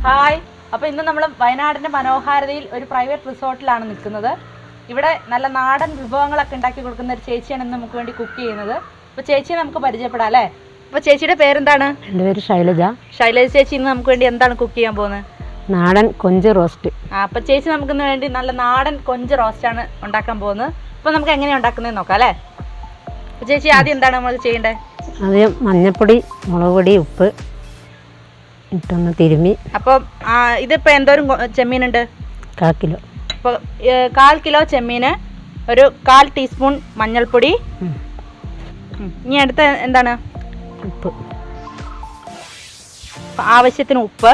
Hi. അപ്പോൾ ഇന്ന് നമ്മൾ വയനാടിൻ്റെ മനോഹാരിതയിൽ ഒരു പ്രൈവറ്റ് റിസോർട്ടിലാണ് നിൽക്കുന്നത്. ഇവിടെ നല്ല നാടൻ വിഭവങ്ങളൊക്കെ ഉണ്ടാക്കി കൊടുക്കുന്ന ഒരു ചേച്ചിയാണ് ഇന്ന് നമുക്ക് വേണ്ടി കുക്ക് ചെയ്യുന്നത്. അപ്പോൾ ചേച്ചിയെ നമുക്ക് പരിചയപ്പെടാം അല്ലേ? അപ്പോൾ ചേച്ചിയുടെ പേരെന്താണ്? എൻ്റെ പേര് ശൈലജ. ശൈലജ ചേച്ചി ഇന്ന് നമുക്ക് വേണ്ടി എന്താണ് കുക്ക് ചെയ്യാൻ പോകുന്നത്? നാടൻ കൊഞ്ച് റോസ്റ്റ്. അപ്പോൾ ചേച്ചി നമുക്കിന്ന് വേണ്ടി നല്ല നാടൻ കൊഞ്ച് റോസ്റ്റാണ് ഉണ്ടാക്കാൻ പോകുന്നത്. അപ്പോൾ നമുക്ക് എങ്ങനെയാണ് ഉണ്ടാക്കുന്നതെന്ന് നോക്കാം അല്ലേ? അപ്പോൾ ചേച്ചി ആദ്യം എന്താണ് നമ്മൾ ചെയ്യേണ്ടത്? ആദ്യം മഞ്ഞൾപ്പൊടി, മുളക് പൊടി, ഉപ്പ് ഇട്ടൊന്ന് തിരുമ്മി. അപ്പം ഇതിപ്പോൾ എന്തോരം ചെമ്മീനുണ്ട്? 1/4 കിലോ. അപ്പോൾ 1/4 കിലോ ചെമ്മീന്, ഒരു 1/4 ടീസ്പൂൺ മഞ്ഞൾപ്പൊടി. ഇനി അടുത്ത എന്താണ്? ഉപ്പ്, ആവശ്യത്തിന് ഉപ്പ്.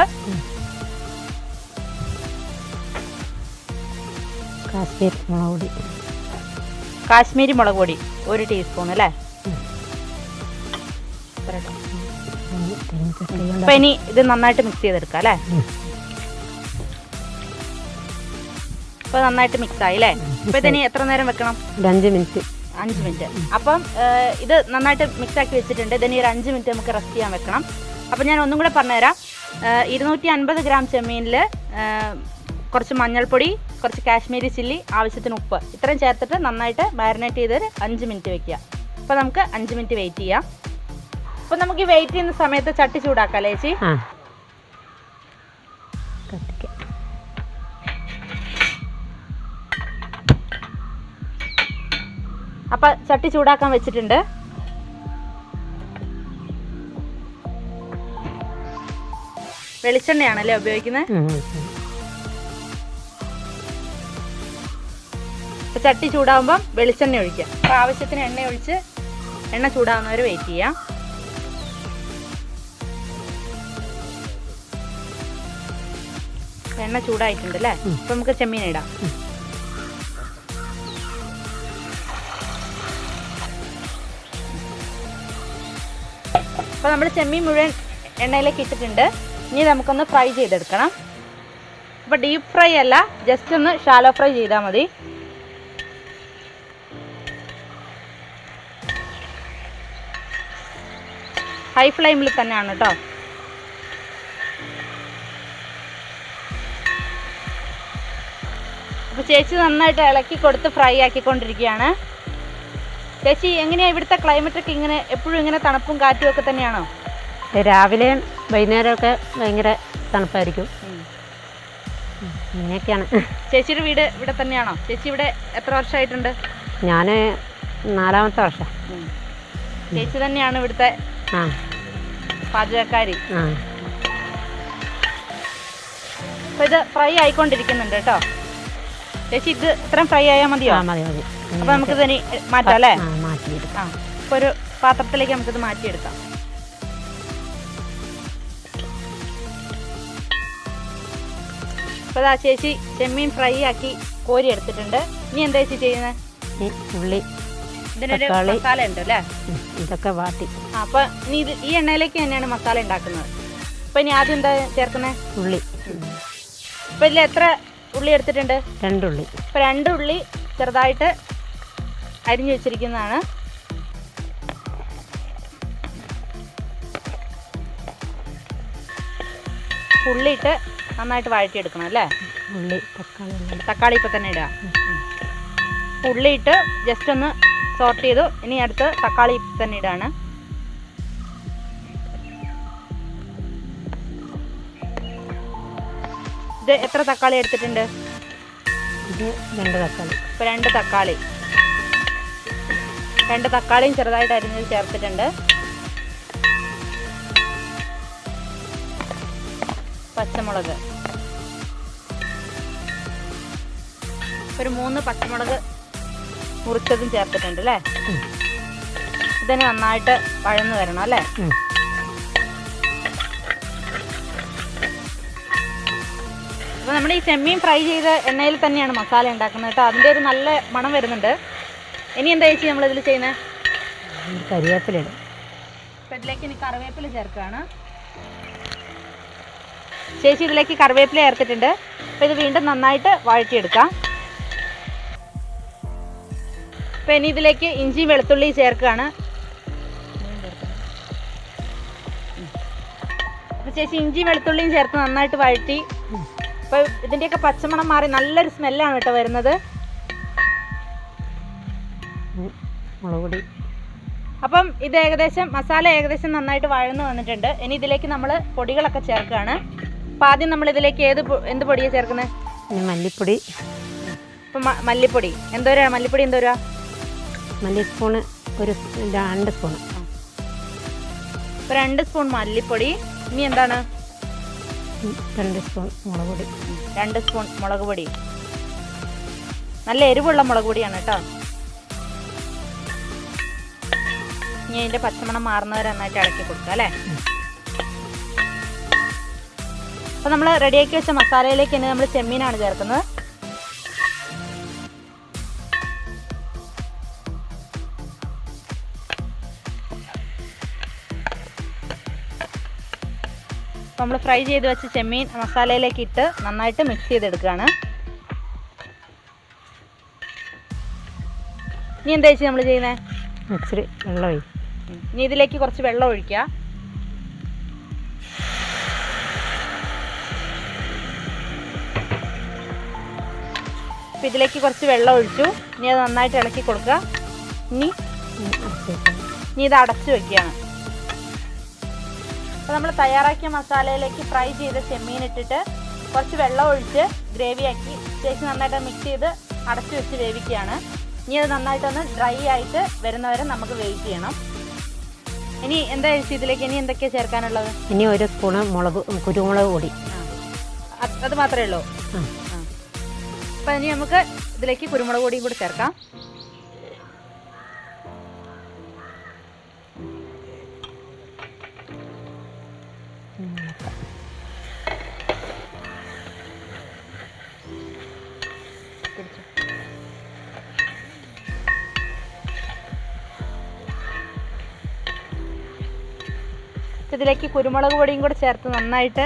കാശ്മീരി മുളക് പൊടി 1 ടീസ്പൂൺ അല്ലേ? അപ്പം ഇനി ഇത് നന്നായിട്ട് മിക്സ് ചെയ്തെടുക്കാം അല്ലേ? അപ്പോൾ നന്നായിട്ട് മിക്സ് ആയി അല്ലേ? അപ്പോൾ ഇതിനി എത്ര നേരം വെക്കണം? 5 മിനിറ്റ്. 5 മിനിറ്റ്. അപ്പം ഇത് നന്നായിട്ട് മിക്സ് ആക്കി വെച്ചിട്ടുണ്ട്. ഇതിനി ഒരു 5 മിനിറ്റ് നമുക്ക് റെസ്റ്റ് ചെയ്യാൻ വെക്കണം. അപ്പം ഞാൻ ഒന്നും കൂടെ പറഞ്ഞുതരാം. 250 ഗ്രാം ചെമ്മീനിൽ കുറച്ച് മഞ്ഞൾപ്പൊടി, കുറച്ച് കാശ്മീരി ചില്ലി, ആവശ്യത്തിന് ഉപ്പ്, ഇത്രയും ചേർത്തിട്ട് നന്നായിട്ട് മാരിനേറ്റ് ചെയ്ത് 5 മിനിറ്റ് വെക്കുക. അപ്പോൾ നമുക്ക് 5 മിനിറ്റ് വെയിറ്റ് ചെയ്യാം. അപ്പോൾ നമുക്ക് ഈ വെയിറ്റ് ചെയ്യുന്ന സമയത്ത് ചട്ടി ചൂടാക്കാം അല്ലേ ചേച്ചി? അപ്പം ചട്ടി ചൂടാക്കാൻ വെച്ചിട്ടുണ്ട്. വെളിച്ചെണ്ണയാണല്ലേ ഉപയോഗിക്കുന്നത്? അപ്പോൾ ചട്ടി ചൂടാകുമ്പം വെളിച്ചെണ്ണ ഒഴിക്കുക. അപ്പോൾ ആവശ്യത്തിന് എണ്ണ ഒഴിച്ച് എണ്ണ ചൂടാകുന്നവരെ വെയിറ്റ് ചെയ്യാം. എണ്ണ ചൂടായിട്ടുണ്ട് അല്ലേ? അപ്പോൾ നമുക്ക് ചെമ്മീൻ ഇടാം. അപ്പോൾ നമ്മൾ ചെമ്മീൻ മുഴുവൻ എണ്ണയിലേക്ക് ഇട്ടിട്ടുണ്ട്. ഇനി നമുക്കൊന്ന് ഫ്രൈ ചെയ്തെടുക്കണം. അപ്പോൾ ഡീപ്പ് ഫ്രൈ അല്ല, ജസ്റ്റ് ഒന്ന് ഷാലോ ഫ്രൈ ചെയ്താൽ മതി. ഹൈ ഫ്ലെയിമിൽ തന്നെയാണ് കേട്ടോ. അപ്പോൾ ചേച്ചി നന്നായിട്ട് ഇളക്കി കൊടുത്ത് ഫ്രൈ ആക്കിക്കൊണ്ടിരിക്കുകയാണ്. ചേച്ചി എങ്ങനെയാണ് ഇവിടുത്തെ ക്ലൈമറ്റൊക്കെ? ഇങ്ങനെ എപ്പോഴും ഇങ്ങനെ തണുപ്പും കാറ്റും ഒക്കെ തന്നെയാണോ? രാവിലെയും വൈകുന്നേരമൊക്കെ ഭയങ്കര തണുപ്പായിരിക്കും. ഇങ്ങനെയൊക്കെയാണ്. ചേച്ചിയുടെ വീട് ഇവിടെ തന്നെയാണോ? ചേച്ചി ഇവിടെ എത്ര വർഷമായിട്ടുണ്ട്? ഞാൻ 4ാമത്തെ വർഷം. ചേച്ചി തന്നെയാണ് ഇവിടുത്തെ പാചകക്കാരി. അപ്പോൾ ഇത് ഫ്രൈ ആയിക്കൊണ്ടിരിക്കുന്നുണ്ട് കേട്ടോ. ചേച്ചി ഇത് ഇത്രയും ഫ്രൈ ആയാൽ മതിയോ? മതി മതി. അപ്പോൾ നമുക്കിത് ഇനി മാറ്റാം അല്ലേ? മാറ്റിയെടുക്കാം. അപ്പോൾ ഒരു പാത്രത്തിലേക്ക് നമുക്കിത് മാറ്റിയെടുക്കാം. അപ്പോൾ ചേച്ചി ചെമ്മീൻ ഫ്രൈ ആക്കി കോരി എടുത്തിട്ടുണ്ട്. ഇനി എന്താ ചേച്ചി ചെയ്യുന്നത്? ഉള്ളി, ഇതിനൊരു മസാല ഉണ്ട് അല്ലേ? ഇതൊക്കെ വാട്ടി. അപ്പോൾ ഇനി ഇത് ഈ എണ്ണയിലേക്ക് തന്നെയാണ് മസാല ഉണ്ടാക്കുന്നത്. അപ്പോൾ ഇനി ആദ്യം എന്താ ചേർക്കുന്നത്? ഉള്ളി. അപ്പോൾ ഇതിൽ എത്ര ഉള്ളി എടുത്തിട്ടുണ്ട്? 2 ഉള്ളി. അപ്പോൾ 2 ഉള്ളി ചെറുതായിട്ട് അരിഞ്ഞു വെച്ചിരിക്കുന്നതാണ്. ഉള്ളിയിട്ട് നന്നായിട്ട് വഴറ്റിയെടുക്കണം അല്ലേ? ഉള്ളി, തക്കാളി ഇപ്പം തന്നെ ഇടുക. ഉള്ളിയിട്ട് ജസ്റ്റ് ഒന്ന് സോർട്ട് ചെയ്തു. ഇനി അടുത്ത് തക്കാളി ഇപ്പം തന്നെ ഇടാണ്. ഇത് എത്ര തക്കാളി എടുത്തിട്ടുണ്ട്? ഇത് 2 തക്കാളി. ഇപ്പോൾ 2 തക്കാളി. 2 തക്കാളിയും ചെറുതായിട്ട് അരിഞ്ഞത് ചേർത്തിട്ടുണ്ട്. പച്ചമുളക്, ഒരു 3 പച്ചമുളക് മുറിച്ചതും ചേർത്തിട്ടുണ്ട് അല്ലേ? ഇതിന് നന്നായിട്ട് വഴന്നു വരണം അല്ലേ? അപ്പോൾ നമ്മൾ ഈ ചെമ്മീൻ ഫ്രൈ ചെയ്ത എണ്ണയിൽ തന്നെയാണ് മസാല ഉണ്ടാക്കുന്നത് കേട്ടോ. അതിൻ്റെ ഒരു നല്ല മണം വരുന്നുണ്ട്. ഇനി എന്താ ചേച്ചി നമ്മളിതിൽ ചെയ്യുന്നത്? കരിവേപ്പില ഇടും. അപ്പോൾ ഇതിലേക്ക് ഇനി കറിവേപ്പില ചേർക്കുകയാണ്. ചേച്ചി ഇതിലേക്ക് കറിവേപ്പില ചേർത്തിട്ടുണ്ട്. അപ്പോൾ ഇത് വീണ്ടും നന്നായിട്ട് വഴറ്റിയെടുക്കാം. അപ്പോൾ ഇനി ഇതിലേക്ക് ഇഞ്ചി വെളുത്തുള്ളി ചേർക്കുകയാണ്. ചേച്ചി ഇഞ്ചി വെളുത്തുള്ളിയും ചേർത്ത് നന്നായിട്ട് വഴറ്റി. അപ്പോൾ ഇതിൻ്റെയൊക്കെ പച്ചമണം മാറി നല്ലൊരു സ്മെല്ലാണ് കേട്ടോ വരുന്നത്. മുളക് പൊടി. അപ്പം ഇത് ഏകദേശം മസാല ഏകദേശം നന്നായിട്ട് വഴന്ന് വന്നിട്ടുണ്ട്. ഇനി ഇതിലേക്ക് നമ്മൾ പൊടികളൊക്കെ ചേർക്കുകയാണ്. അപ്പോൾ ആദ്യം നമ്മൾ ഇതിലേക്ക് എന്ത് പൊടിയാണ് ചേർക്കുന്നത്? മല്ലിപ്പൊടി. ഇപ്പം മല്ലിപ്പൊടി എന്തോരാണ്? മല്ലിപ്പൊടി എന്തോരാ? മല്ലി സ്പൂണ് ഒരു 2 സ്പൂണ്. ഇപ്പോൾ 2 സ്പൂൺ മല്ലിപ്പൊടി. ഇനി എന്താണ്? 2 സ്പൂൺ മുളക് പൊടി. 2 സ്പൂൺ മുളക് പൊടി. നല്ല എരിവുള്ള മുളക് പൊടിയാണ് കേട്ടോ. ഇനി അതിൻ്റെ പച്ചമണം മാറുന്നവരെ നന്നായിട്ട് ഇളക്കി കൊടുക്കുക അല്ലേ? അപ്പോൾ നമ്മൾ റെഡിയാക്കി വെച്ച മസാലയിലേക്ക് തന്നെ നമ്മൾ ചെമ്മീനാണ് ചേർക്കുന്നത്. നമ്മൾ ഫ്രൈ ചെയ്ത് വെച്ച ചെമ്മീൻ മസാലയിലേക്ക് ഇട്ട് നന്നായിട്ട് മിക്സ് ചെയ്തെടുക്കുകയാണ്. ഇനി എന്താ ചേച്ചി നമ്മൾ ചെയ്യുന്നത്? ഇച്ചിരി വെള്ളം ഒഴിക്കും. ഇനി ഇതിലേക്ക് കുറച്ച് വെള്ളം ഒഴിക്കുക. അപ്പം ഇതിലേക്ക് കുറച്ച് വെള്ളം ഒഴിച്ചു. ഇനി അത് നന്നായിട്ട് ഇളക്കി കൊടുക്കുക. ഇനി ഇത് അടച്ചു വയ്ക്കുകയാണ്. അപ്പോൾ നമ്മൾ തയ്യാറാക്കിയ മസാലയിലേക്ക് ഫ്രൈ ചെയ്ത ചെമ്മീൻ ഇട്ടിട്ട് കുറച്ച് വെള്ളം ഒഴിച്ച് ഗ്രേവിയാക്കി ശേഷം നന്നായിട്ട് മിക്സ് ചെയ്ത് അടച്ചു വെച്ച് വേവിക്കുകയാണ്. ഇനി അത് നന്നായിട്ടൊന്ന് ഡ്രൈ ആയിട്ട് വരുന്നവരെ നമുക്ക് വെയിറ്റ് ചെയ്യണം. ഇനി എന്താ ചേച്ചി ഇതിലേക്ക് ഇനി എന്തൊക്കെയാണ് ചേർക്കാനുള്ളത്? ഇനി 1 സ്പൂണ് കുരുമുളക് പൊടി. അത് മാത്രമേ ഉള്ളൂ. അപ്പം ഇനി നമുക്ക് ഇതിലേക്ക് കുരുമുളക് പൊടിയും കൂടി ചേർക്കാം. ഇതിലേക്ക് കുരുമുളക് പൊടിയും കൂടെ ചേർത്ത് നന്നായിട്ട്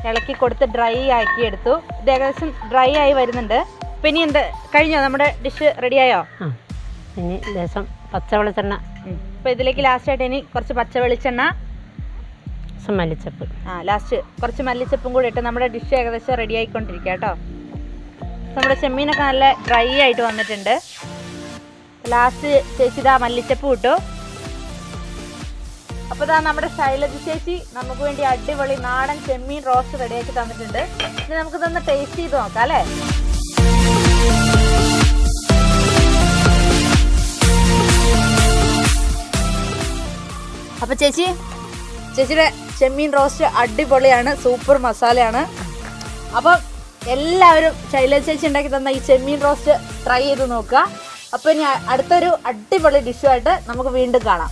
ഇളക്കി കൊടുത്ത് ഡ്രൈ ആക്കി എടുത്തു. ഇത് ഏകദേശം ഡ്രൈ ആയി വരുന്നുണ്ട്. അപ്പം ഇനി എന്താ കഴിഞ്ഞോ? നമ്മുടെ ഡിഷ് റെഡിയായോ? ഇനി ലേശം പച്ച വെളിച്ചെണ്ണ. അപ്പോൾ ഇതിലേക്ക് ലാസ്റ്റായിട്ട് ഇനി കുറച്ച് പച്ച വെളിച്ചെണ്ണ, മല്ലിച്ചപ്പ്. ലാസ്റ്റ് കുറച്ച് മല്ലിച്ചപ്പും കൂടി ഇട്ട് നമ്മുടെ ഡിഷ് ഏകദേശം റെഡി ആയിക്കൊണ്ടിരിക്കുക കേട്ടോ. നമ്മുടെ ചെമ്മീനൊക്കെ നല്ല ഡ്രൈ ആയിട്ട് വന്നിട്ടുണ്ട്. ലാസ്റ്റ് ചേച്ചി ഇതാ മല്ലിച്ചപ്പ് ഇട്ടു. അപ്പോൾ ഇതാ നമ്മുടെ ശൈലജ ചേച്ചി നമുക്ക് വേണ്ടി അടിപൊളി നാടൻ ചെമ്മീൻ റോസ്റ്റ് റെഡിയാക്കി തന്നിട്ടുണ്ട്. ഇനി നമുക്കിതൊന്ന് ടേസ്റ്റ് ചെയ്ത് നോക്കാം അല്ലേ? അപ്പോൾ ചേച്ചിയുടെ ചെമ്മീൻ റോസ്റ്റ് അടിപൊളിയാണ്, സൂപ്പർ മസാലയാണ്. അപ്പം എല്ലാവരും ശൈലജ ചേച്ചി ഉണ്ടാക്കി തന്ന ഈ ചെമ്മീൻ റോസ്റ്റ് ട്രൈ ചെയ്ത് നോക്കുക. അപ്പോൾ ഇനി അടുത്തൊരു അടിപൊളി ഡിഷുമായിട്ട് നമുക്ക് വീണ്ടും കാണാം.